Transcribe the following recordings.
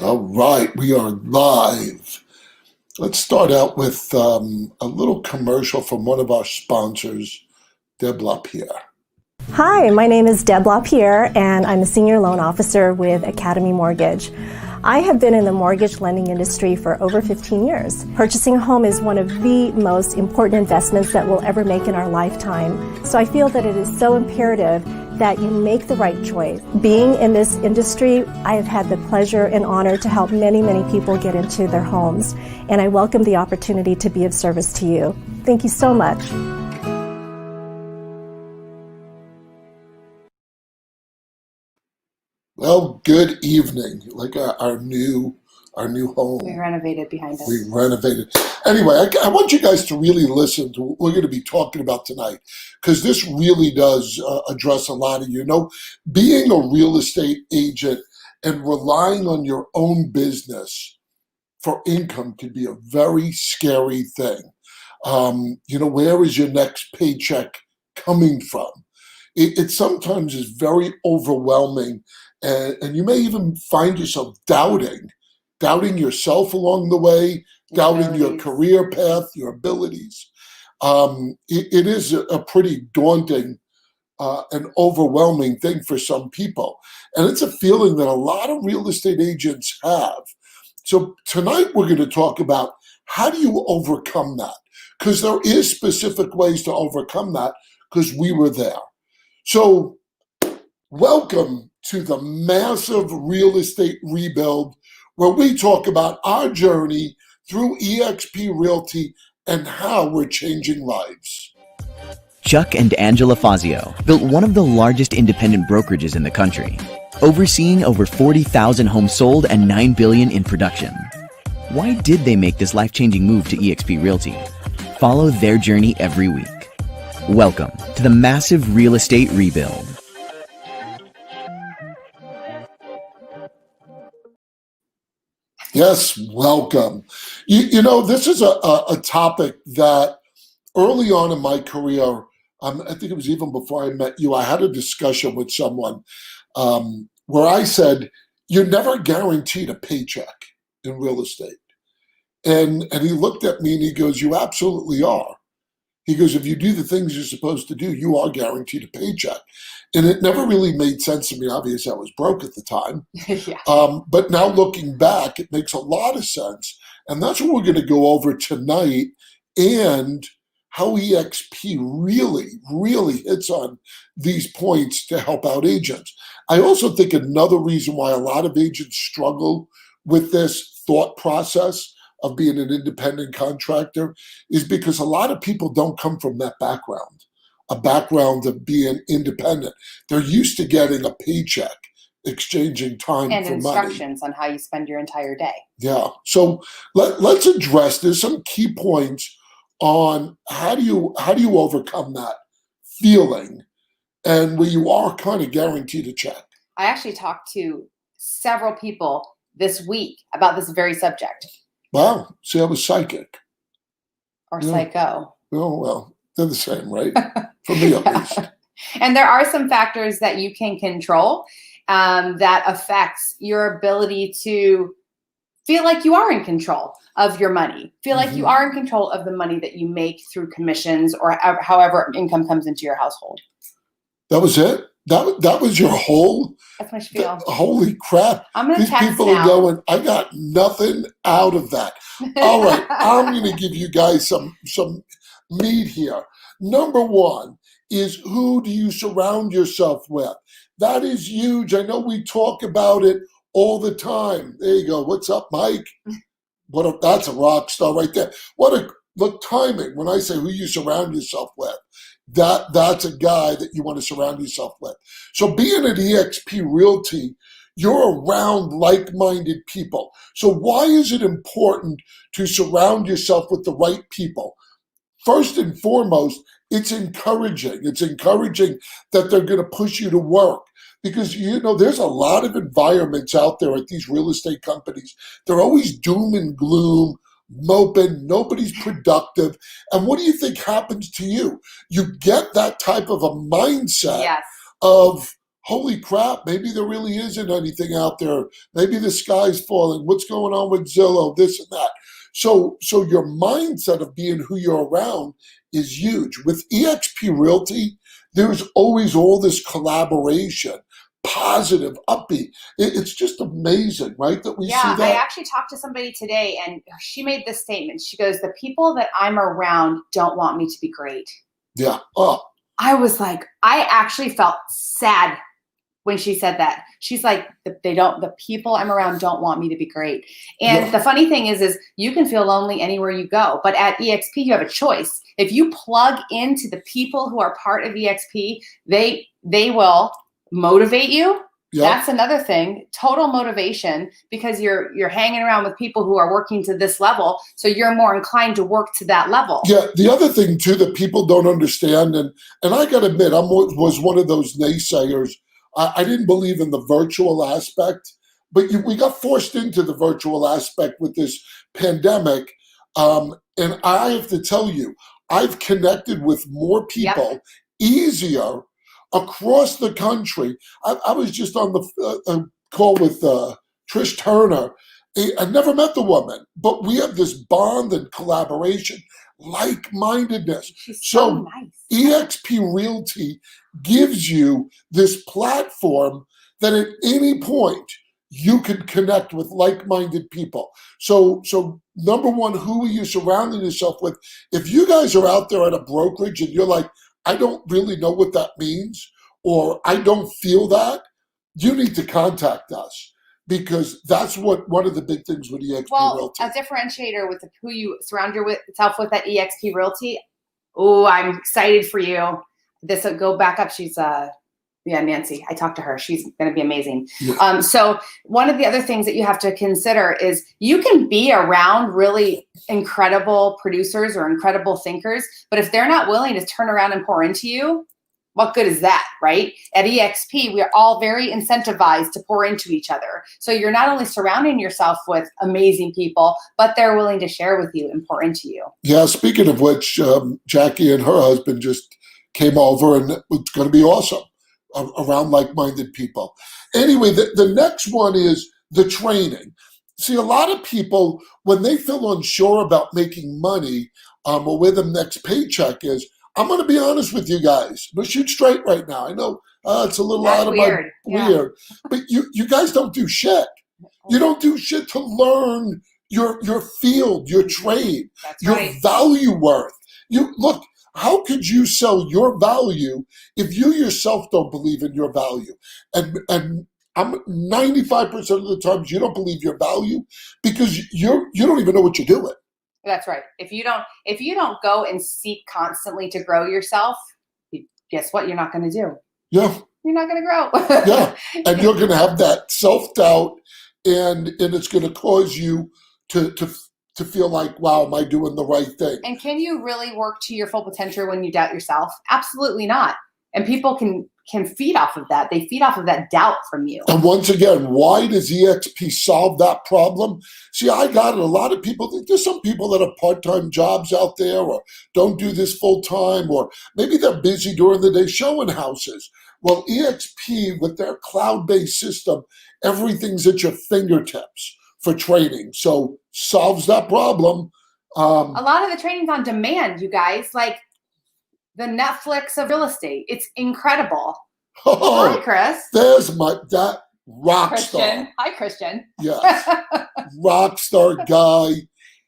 All right, we are live. Let's start out with a little commercial from one of our sponsors, Deb LaPierre. Hi, my name is Deb LaPierre, and I'm a senior loan officer with Academy Mortgage. I have been in the mortgage lending industry for over 15 years. Purchasing a home is one of the most important investments that we'll ever make in our lifetime. So I feel that it is so imperative that you make the right choice. Being in this industry, I have had the pleasure and honor to help many, many people get into their homes, and I welcome the opportunity to be of service to you. Thank you so much. Well, good evening. Like our new home. We renovated behind us. We renovated. Anyway, I want you guys to really listen to what we're going to be talking about tonight, because this really does address a lot of you. Being a real estate agent and relying on your own business for income can be a very scary thing. Where is your next paycheck coming from? It sometimes is very overwhelming, and you may even find yourself doubting yourself along the way, doubting your career path, your abilities. It is a pretty daunting and overwhelming thing for some people. And it's a feeling that a lot of real estate agents have. So tonight we're going to talk about how do you overcome that? Because there is specific ways to overcome that, because we were there. So welcome to the massive real estate rebuild, where we talk about our journey through eXp Realty and how we're changing lives. Chuck and Angela Fazio built one of the largest independent brokerages in the country, overseeing over 40,000 homes sold and $9 billion in production. Why did they make this life-changing move to eXp Realty? Follow their journey every week. Welcome to the massive real estate rebuild. Yes, welcome. This is a topic that early on in my career, I think it was even before I met you, I had a discussion with someone where I said, you're never guaranteed a paycheck in real estate. And he looked at me and he goes, you absolutely are. He goes, if you do the things you're supposed to do, you are guaranteed a paycheck. And it never really made sense to me. Obviously, I was broke at the time. Yeah. But now looking back, it makes a lot of sense. And that's what we're going to go over tonight, and how eXp really hits on these points to help out agents. I also think another reason why a lot of agents struggle with this thought process of being an independent contractor is because a lot of people don't come from that background, a background of being independent. They're used to getting a paycheck, exchanging time and for instructions money. on how you spend your entire day. Yeah. So let's address, there's some key points on how do you overcome that feeling and where you are kind of guaranteed a check. I actually talked to several people this week about this very subject. Wow. See, I was psychic. Or psycho. Oh, well, they're the same, right? For me, at least. And there are some factors that you can control that affects your ability to feel like you are in control of your money, feel like you are in control of the money that you make through commissions or however income comes into your household. That was it? That was your whole? That's my spiel. Holy crap. I'm going to These text people now. are going, I got nothing out of that. All right, I'm going to give you guys some meat here. Number one is, who do you surround yourself with? That is huge. I know we talk about it all the time. There you go. What's up, Mike? That's a rock star right there. Look, timing. When I say who you surround yourself with, that's a guy that you want to surround yourself with. So being at eXp Realty, you're around like-minded people. So why is it important to surround yourself with the right people? First and foremost, it's encouraging. It's encouraging that they're going to push you to work. Because, there's a lot of environments out there at these real estate companies. They're always doom and gloom, moping, nobody's productive. And what do you think happens to you? You get that type of a mindset Yes. of, holy crap, maybe there really isn't anything out there. Maybe the sky's falling. What's going on with Zillow, this and that. So your mindset of being who you're around is huge. With eXp Realty, there's always all this collaboration, positive, upbeat. It's just amazing, right, that we see Yeah, that? I actually talked to somebody today and she made this statement. She goes, the people that I'm around don't want me to be great. Yeah. Oh, I was like, I actually felt sad when she said that. She's like, the people I'm around don't want me to be great. And Yeah. the funny thing is you can feel lonely anywhere you go, but at eXp, you have a choice. If you plug into the people who are part of eXp, they will motivate you. yeah. That's another thing, total motivation, because you're hanging around with people who are working to this level. So you're more inclined to work to that level. Yeah, the other thing too that people don't understand, and I got to admit, was one of those naysayers. I didn't believe in the virtual aspect, but we got forced into the virtual aspect with this pandemic. And I have to tell you, I've connected with more people easier across the country. I was just on the call with Trish Turner. I never met the woman, but we have this bond and collaboration, like-mindedness. She's So nice. eXp Realty gives you this platform that at any point you can connect with like-minded people. So number one, who are you surrounding yourself with? If you guys are out there at a brokerage and you're like, I don't really know what that means, or I don't feel that, you need to contact us, because that's what one of the big things with eXp Realty. A differentiator with who you surround yourself with at eXp Realty. Oh, I'm excited for you. This will go back up. She's Nancy. I talked to her. She's going to be amazing. Yeah. So one of the other things that you have to consider is you can be around really incredible producers or incredible thinkers, but if they're not willing to turn around and pour into you, what good is that, right? At eXp, we are all very incentivized to pour into each other. So you're not only surrounding yourself with amazing people, but they're willing to share with you and pour into you. Yeah, speaking of which, Jackie and her husband just came over, and it's going to be awesome around like-minded people. Anyway, the next one is the training. See, a lot of people, when they feel unsure about making money or where the next paycheck is, I'm going to be honest with you guys. I'm going to shoot straight right now. I know it's a little That's out of weird. weird, but you guys don't do shit. You don't do shit to learn your field, your trade, That's your right. value worth. Look, how could you sell your value if you yourself don't believe in your value? And I'm 95% of the times you don't believe your value because you don't even know what you're doing. That's right. If you don't go and seek constantly to grow yourself, guess what? You're not going to do. Yeah. You're not going to grow. Yeah. And you're going to have that self-doubt, and it's going to cause you to feel like, wow, am I doing the right thing? And can you really work to your full potential when you doubt yourself? Absolutely not. And people can feed off of that. They feed off of that doubt from you. And once again, why does eXp solve that problem? See, I got it. A lot of people, there's some people that have part-time jobs out there or don't do this full-time, or maybe they're busy during the day showing houses. Well, eXp, with their cloud-based system, everything's at your fingertips for training. So solves that problem. A lot of the training's on demand, you guys. Like the Netflix of real estate. It's incredible. Oh, Hi, Chris. There's that rock Christian. star. Hi, Christian. Yes. Rock star guy.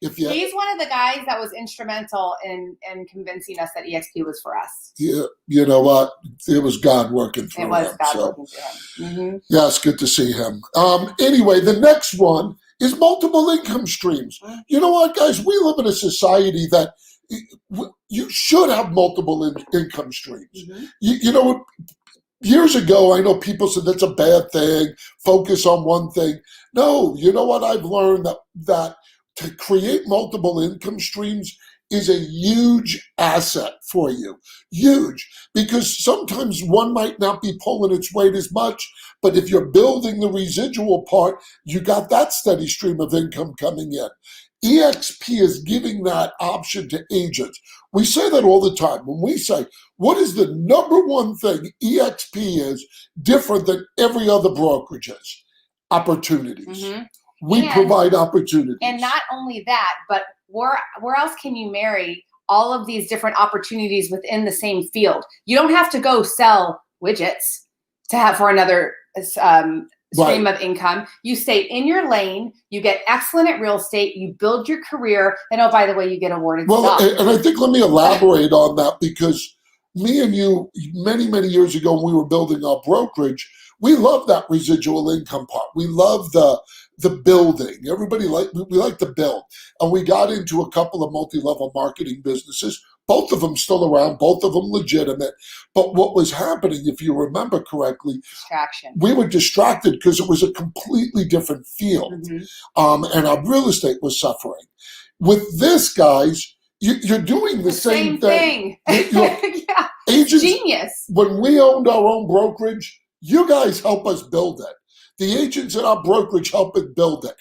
He's one of the guys that was instrumental in convincing us that eXp was for us. Yeah, you know what? It was God working through him. It was God working through him. Mm-hmm. Yeah, it's good to see him. Anyway, the next one is multiple income streams. You know what, guys? We live in a society that you should have multiple income streams. Mm-hmm. You know, years ago, I know people said that's a bad thing, focus on one thing. No, you know what? I've learned that to create multiple income streams is a huge asset for you. Huge. Because sometimes one might not be pulling its weight as much, but if you're building the residual part, you got that steady stream of income coming in. eXp is giving that option to agents. We say that all the time. When we say, What is the number one thing EXP is different than every other brokerage is? Opportunities. Mm-hmm. We provide opportunities. And not only that, but where else can you marry all of these different opportunities within the same field? You don't have to go sell widgets to have for another stream of income. You stay in your lane, you get excellent at real estate, you build your career, and oh, by the way, you get awarded stock. And I think let me elaborate on that, because me and you, many, many years ago when we were building our brokerage, we love that residual income part. We love the building. Everybody we like to build. And we got into a couple of multi-level marketing businesses, both of them still around, both of them legitimate. But what was happening, if you remember correctly, distraction. We were distracted because it was a completely different field. Mm-hmm. And our real estate was suffering. With this, guys, you're doing the same thing. Yeah. Agents, genius. When we owned our own brokerage, you guys help us build it. The agents in our brokerage help it build it.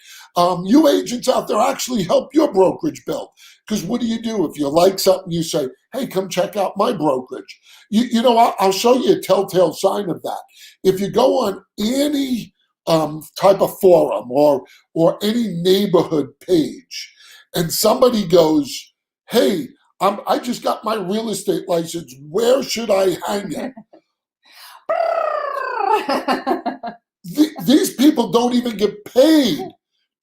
You agents out there actually help your brokerage build. Because what do? If you like something, you say, hey, come check out my brokerage. I'll show you a telltale sign of that. If you go on any type of forum or any neighborhood page, and somebody goes, hey, I just got my real estate license, where should I hang it? These people don't even get paid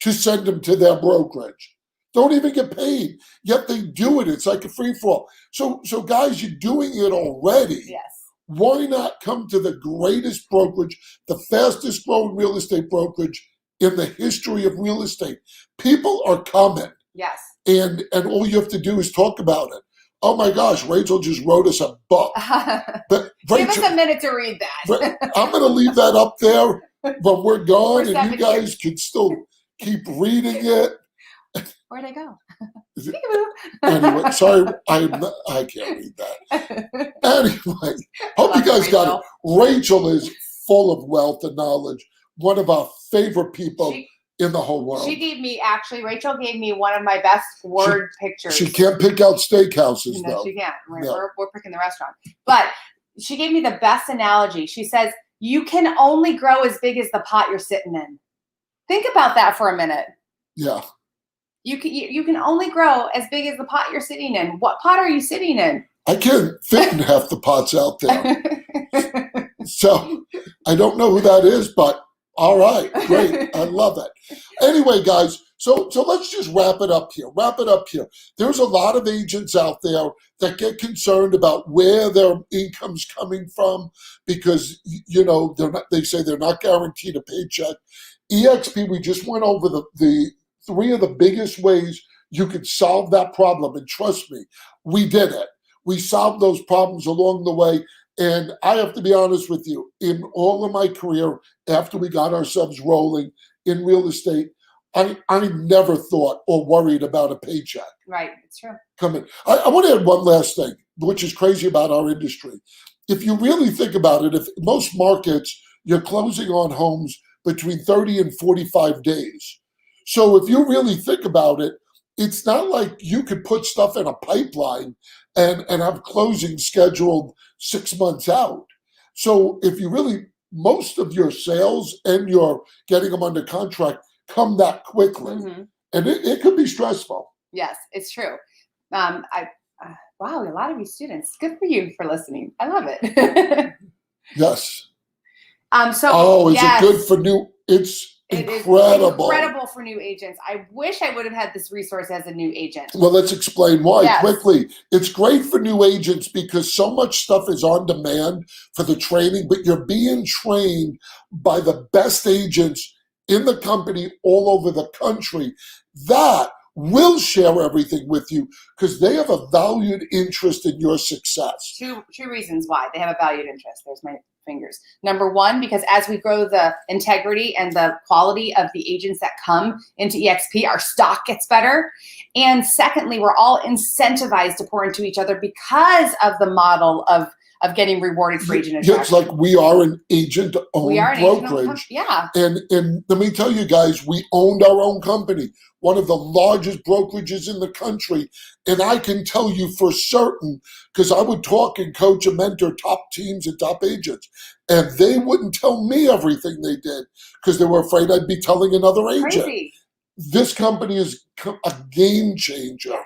to send them to their brokerage. Don't even get paid, yet they do it. It's like a free-for-all. So guys, you're doing it already. Yes. Why not come to the greatest brokerage, the fastest growing real estate brokerage in the history of real estate? People are coming. Yes. And all you have to do is talk about it. Oh my gosh, Rachel just wrote us a book. But Give us a minute to read that. I'm going to leave that up there when we're gone, and you guys can still keep reading it. Where'd I go? Anyway, sorry, I can't read that. Anyway, hope you guys got it. Rachel is full of wealth and knowledge. One of our favorite people in the whole world. Rachel gave me one of my best word pictures. She can't pick out steakhouses, though. No, she can't. We're picking the restaurant. But she gave me the best analogy. She says, you can only grow as big as the pot you're sitting in. Think about that for a minute. Yeah. You can only grow as big as the pot you're sitting in. What pot are you sitting in? I can't fit in half the pots out there. So I don't know who that is, but all right, great. I love it. Anyway, guys, so let's just wrap it up here. There's a lot of agents out there that get concerned about where their income's coming from because, they say they're not guaranteed a paycheck. EXP, we just went over the three of the biggest ways you could solve that problem. And trust me, we did it. We solved those problems along the way. And I have to be honest with you, in all of my career, after we got ourselves rolling in real estate, I never thought or worried about a paycheck. Right, it's true. Coming. I want to add one last thing, which is crazy about our industry. If you really think about it, if most markets, you're closing on homes between 30 and 45 days. So if you really think about it, it's not like you could put stuff in a pipeline and have closing scheduled 6 months out. So if you really, most of your sales and your getting them under contract come that quickly. Mm-hmm. And it could be stressful. Yes, it's true. Wow, a lot of you students. Good for you for listening. I love it. Yes. Yes. It good for new? It's incredible. It's incredible for new agents. I wish I would have had this resource as a new agent. Well, let's explain why quickly. It's great for new agents because so much stuff is on demand for the training, but you're being trained by the best agents in the company all over the country that will share everything with you because they have a valued interest in your success. Two reasons why they have a valued interest. There's my fingers. Number one, because as we grow the integrity and the quality of the agents that come into EXP, our stock gets better. And secondly, we're all incentivized to pour into each other because of the model of of getting rewarded for agent Yeah, it's attraction. like we are an agent-owned We are an agent-owned brokerage. yeah. And let me tell you guys, we owned our own company, one of the largest brokerages in the country. And I can tell you for certain, because I would talk and coach and mentor top teams and top agents, and they wouldn't tell me everything they did because they were afraid I'd be telling another agent. Crazy. This company is a game changer.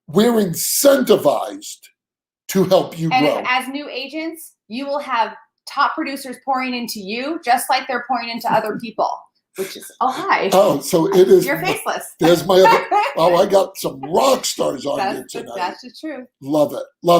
We're incentivized to help you And grow. as new agents, you will have top producers pouring into you just like they're pouring into other people, which is, oh, hi. Oh, so it is. You're faceless. There's my other. Oh, I got some rock stars on you tonight. That's the truth. Love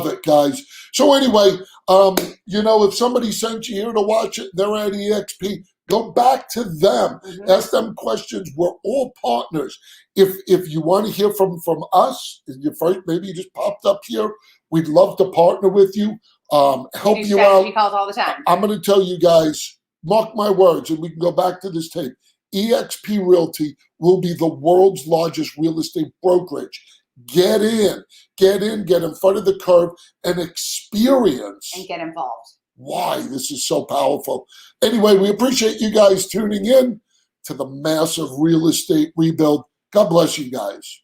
it, guys. So anyway, if somebody sent you here to watch it, they're at EXP. Go back to them. Mhm. Ask them questions. We're all partners. If you want to hear from us, maybe you just popped up here. We'd love to partner with you, help We do you out. strategy calls all the time. I'm going to tell you guys, mark my words, and we can go back to this tape. EXP Realty will be the world's largest real estate brokerage. Get in get in front of the curve, and experience And get involved. why this is so powerful. Anyway, we appreciate you guys tuning in to the massive real estate rebuild. God bless you guys.